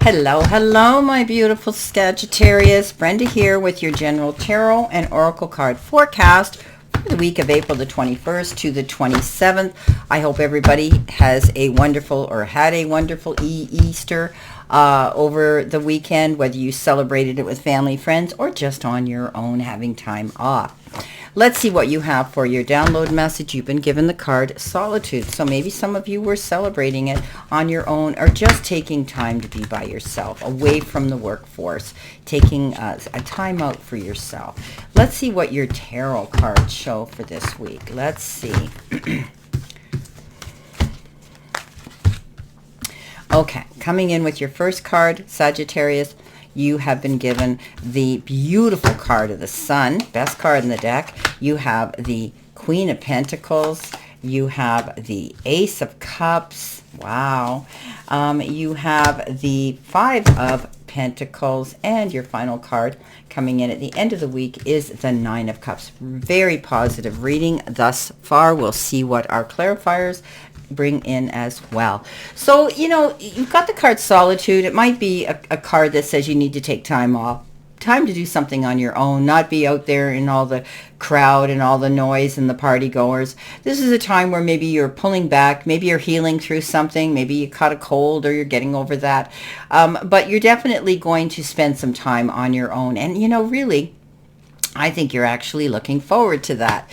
Hello, hello, my beautiful Sagittarius. Brenda here with your general tarot and oracle card forecast for the week of April the 21st to the 27th. I hope everybody has a wonderful or had a wonderful Easter over the weekend, whether you celebrated it with family, friends, or just on your own having time off. Let's see what you have for your download message. You've been given the card Solitude. So maybe some of you were celebrating it on your own or just taking time to be by yourself, away from the workforce, taking a time out for yourself. Let's see what your tarot cards show for this week. Let's see. Okay, coming in with your first card, Sagittarius, you have been given the beautiful card of the Sun, best card in the deck. You have the Queen of Pentacles. You have the Ace of Cups. Wow. You have the Five of Pentacles. And your final card coming in at the end of the week is the Nine of Cups. Very positive reading thus far. We'll see what our clarifiers bring in as well. So, you know, you've got the card Solitude. It might be a card that says you need to take time off, time to do something on your own, not be out there in all the crowd and all the noise and the party goers. This is a time where maybe you're pulling back, maybe you're healing through something, maybe you caught a cold or you're getting over that. But you're definitely going to spend some time on your own. And, you know, really, I think you're actually looking forward to that.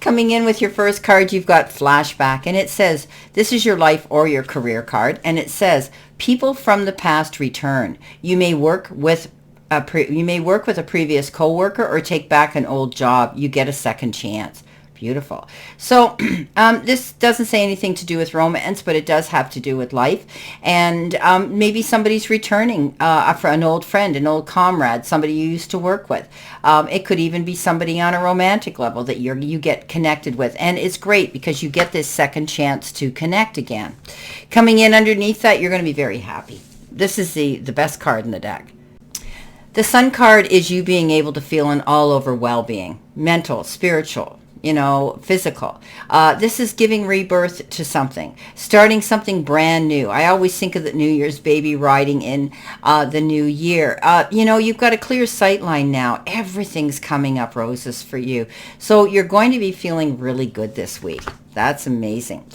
Coming in with your first card, you've got Flashback, and it says, this is your life or your career card, and it says, people from the past return. You may work with a previous coworker or take back an old job. You get a second chance. Beautiful. So this doesn't say anything to do with romance, but it does have to do with life. And maybe somebody's returning for an old friend, an old comrade, somebody you used to work with. It could even be somebody on a romantic level that you get connected with. And it's great because you get this second chance to connect again. Coming in underneath that, you're going to be very happy. This is the best card in the deck. The Sun card is you being able to feel an all-over well-being, mental, spiritual, you know, physical. This is giving rebirth to something, starting something brand new. I always think of the New Year's baby riding in the new year. You know, you've got a clear sight line now. Everything's coming up roses for you. So you're going to be feeling really good this week. That's amazing.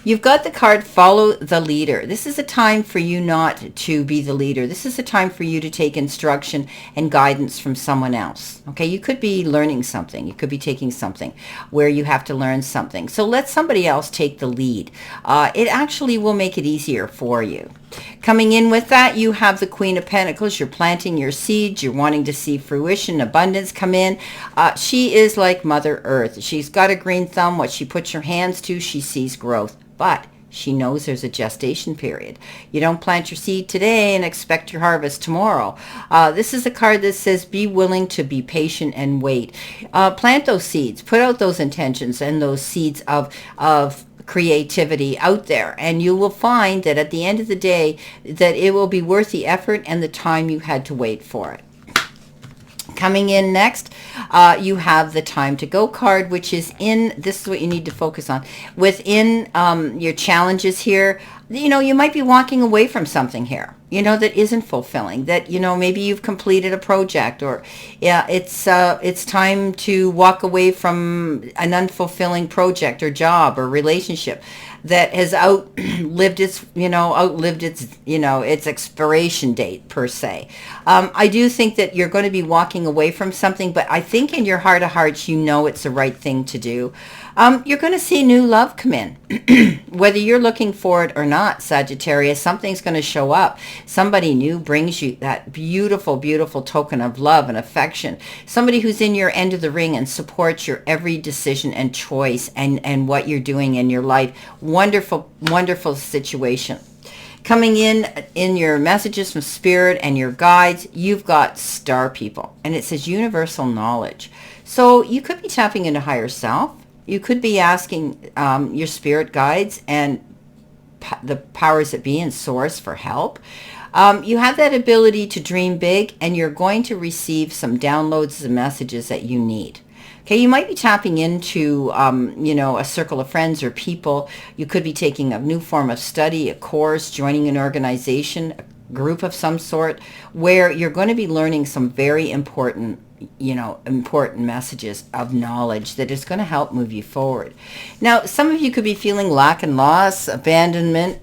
You've got the card Follow the Leader. This is a time for you not to be the leader. This is a time for you to take instruction and guidance from someone else. Okay, you could be learning something. You could be taking something where you have to learn something. So let somebody else take the lead. It actually will make it easier for you. Coming in with that, you have the Queen of Pentacles. You're planting your seeds. You're wanting to see fruition, abundance come in. She is like Mother Earth. She's got a green thumb. What she puts her hands to, she sees growth. But she knows there's a gestation period. You don't plant your seed today and expect your harvest tomorrow. This is a card that says be willing to be patient and wait. Plant those seeds. Put out those intentions and those seeds of creativity out there, and you will find that at the end of the day that it will be worth the effort and the time you had to wait for it. Coming in next, you have the Time to Go card, which is in, this is what you need to focus on. Within your challenges here, you know, you might be walking away from something here, you know, that isn't fulfilling, that, you know, maybe you've completed a project, or yeah, it's time to walk away from an unfulfilling project or job or relationship that has outlived its expiration date per se. I do think that you're going to be walking away from something, but I think in your heart of hearts, you know it's the right thing to do. You're going to see new love come in. Whether you're looking for it or not, Sagittarius, something's going to show up. Somebody new brings you that beautiful, beautiful token of love and affection. Somebody who's in your end of the ring and supports your every decision and choice and what you're doing in your life. Wonderful, wonderful situation. Coming in your messages from Spirit and your guides, you've got Star People. And it says universal knowledge. So you could be tapping into higher self. You could be asking your spirit guides and the powers that be and source for help. You have that ability to dream big, and you're going to receive some downloads and messages that you need. Okay, you might be tapping into, a circle of friends or people. You could be taking a new form of study, a course, joining an organization, group of some sort where you're going to be learning some very important, important messages of knowledge that is going to help move you forward. Now, some of you could be feeling lack and loss, abandonment.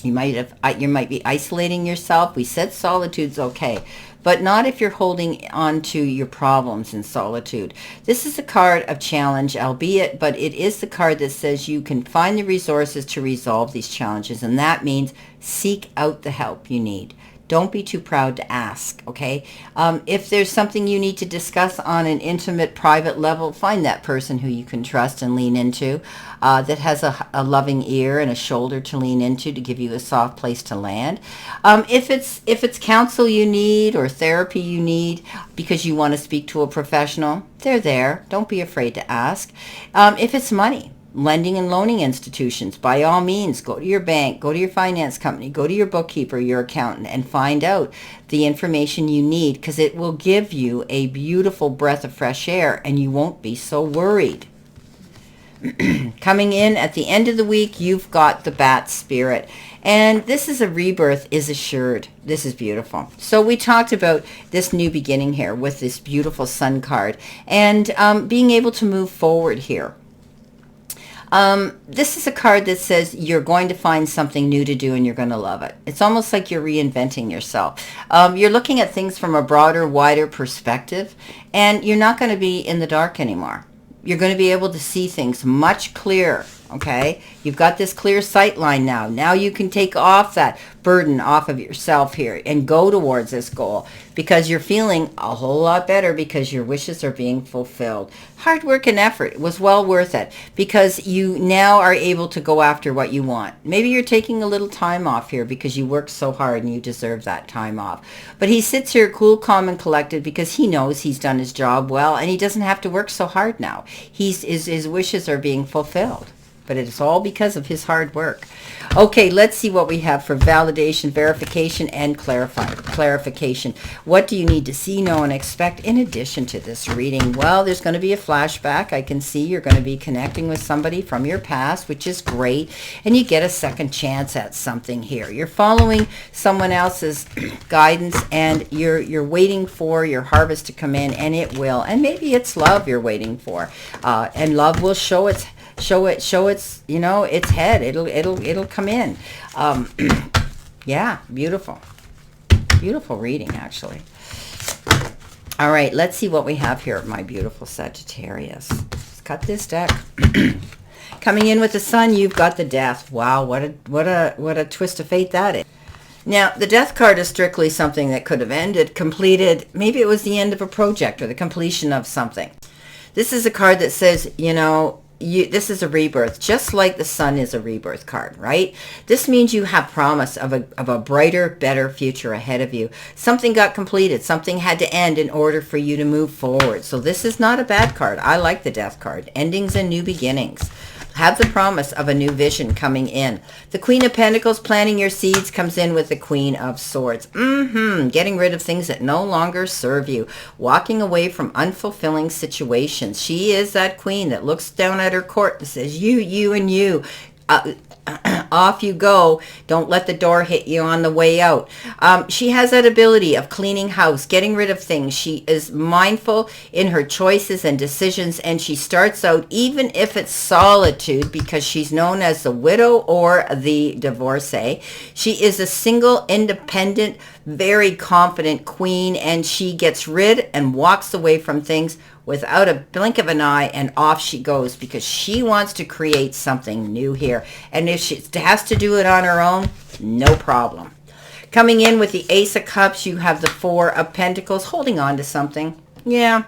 You might be isolating yourself. We said solitude's okay, but not if you're holding on to your problems in solitude. This is a card of challenge, albeit, but it is the card that says you can find the resources to resolve these challenges, and that means seek out the help you need. Don't be too proud to ask, okay? If there's something you need to discuss on an intimate, private level, find that person who you can trust and lean into, that has a loving ear and a shoulder to lean into to give you a soft place to land. If it's counsel you need or therapy you need because you want to speak to a professional, they're there. Don't be afraid to ask. If it's money, lending and loaning institutions, by all means, go to your bank, go to your finance company, go to your bookkeeper, your accountant, and find out the information you need, because it will give you a beautiful breath of fresh air and you won't be so worried. Coming in at the end of the week, you've got the bat spirit. And this is a rebirth is assured. This is beautiful. So we talked about this new beginning here with this beautiful sun card and being able to move forward here. This is a card that says you're going to find something new to do and you're going to love it. It's almost like you're reinventing yourself. You're looking at things from a broader, wider perspective, and you're not going to be in the dark anymore. You're going to be able to see things much clearer, okay? You've got this clear sight line now. Now you can take off that burden off of yourself here and go towards this goal because you're feeling a whole lot better because your wishes are being fulfilled. Hard work and effort was well worth it because you now are able to go after what you want. Maybe you're taking a little time off here because you worked so hard and you deserve that time off. But he sits here cool, calm, and collected because he knows he's done his job well and he doesn't have to work so hard now. His wishes are being fulfilled. But it's all because of his hard work. Okay, let's see what we have for validation, verification, and clarification. What do you need to see, know, and expect in addition to this reading? Well, there's going to be a flashback. I can see you're going to be connecting with somebody from your past, which is great. And you get a second chance at something here. You're following someone else's guidance, and you're waiting for your harvest to come in, and it will. And maybe it's love you're waiting for. And love will show its its head. It'll come in. Yeah, beautiful reading, actually. All right, let's see what we have here, my beautiful Sagittarius. Let's cut this deck. Coming in with the sun, you've got the death. Wow, what a twist of fate that is. Now, the death card is strictly something that could have ended, completed. Maybe it was the end of a project or the completion of something. This is a card that says, this is a rebirth, just like the sun is a rebirth card, right? This means you have promise of a brighter, better future ahead of you. Something got completed. Something had to end in order for you to move forward. So this is not a bad card. I like the death card. Endings and new beginnings. Have the promise of a new vision coming in. The Queen of Pentacles, planting your seeds, comes in with the Queen of Swords. Getting rid of things that no longer serve you. Walking away from unfulfilling situations. She is that queen that looks down at her court and says, you, and you. Off you go. Don't let the door hit you on the way out. She has that ability of cleaning house, getting rid of things. She is mindful in her choices and decisions, and she starts out, even if it's solitude, because she's known as the widow or the divorcee. She is a single, independent, very confident queen, and she gets rid and walks away from things without a blink of an eye, and off she goes because she wants to create something new here. And if she has to do it on her own, no problem. Coming in with the Ace of Cups, you have the Four of Pentacles, holding on to something. Yeah.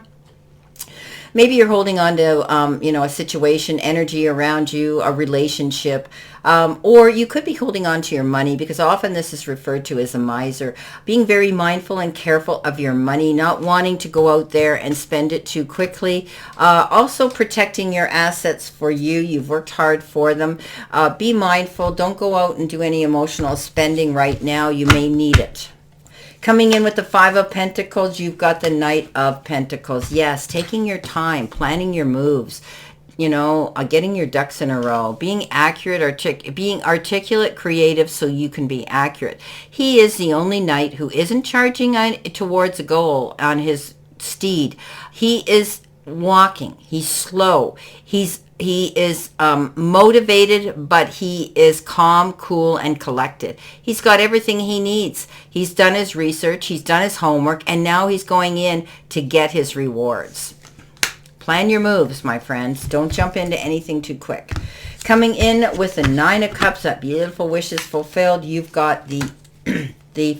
Maybe you're holding on to, a situation, energy around you, a relationship, or you could be holding on to your money, because often this is referred to as a miser. Being very mindful and careful of your money, not wanting to go out there and spend it too quickly. Also protecting your assets for you. You've worked hard for them. Be mindful. Don't go out and do any emotional spending right now. You may need it. Coming in with the Five of Pentacles, you've got the Knight of Pentacles. Yes, taking your time, planning your moves, getting your ducks in a row, being accurate, being articulate, creative, so you can be accurate. He is the only knight who isn't charging towards a goal on his steed. He is walking. He's slow. He is motivated, but he is calm, cool, and collected. He's got everything he needs. He's done his research. He's done his homework, and now he's going in to get his rewards. Plan your moves, my friends. Don't jump into anything too quick. Coming in with the Nine of Cups, that beautiful wishes fulfilled, you've got the the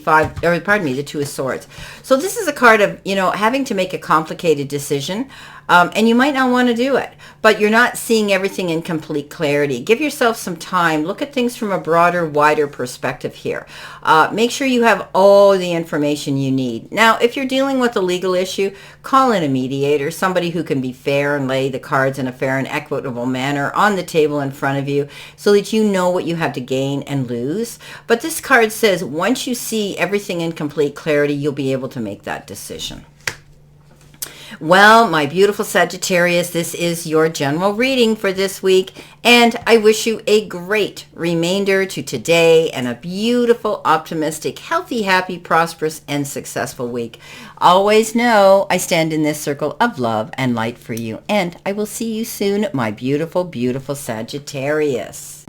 Two of Swords. So this is a card of, having to make a complicated decision, and you might not want to do it, but you're not seeing everything in complete clarity. Give yourself some time. Look at things from a broader, wider perspective here. Make sure you have all the information you need. Now, if you're dealing with a legal issue, call in a mediator, somebody who can be fair and lay the cards in a fair and equitable manner on the table in front of you so that you know what you have to gain and lose. But this card says once you see everything in complete clarity, you'll be able to make that decision. Well, my beautiful Sagittarius, this is your general reading for this week, and I wish you a great remainder to today and a beautiful, optimistic, healthy, happy, prosperous, and successful week. Always know I stand in this circle of love and light for you, and I will see you soon, my beautiful, beautiful Sagittarius.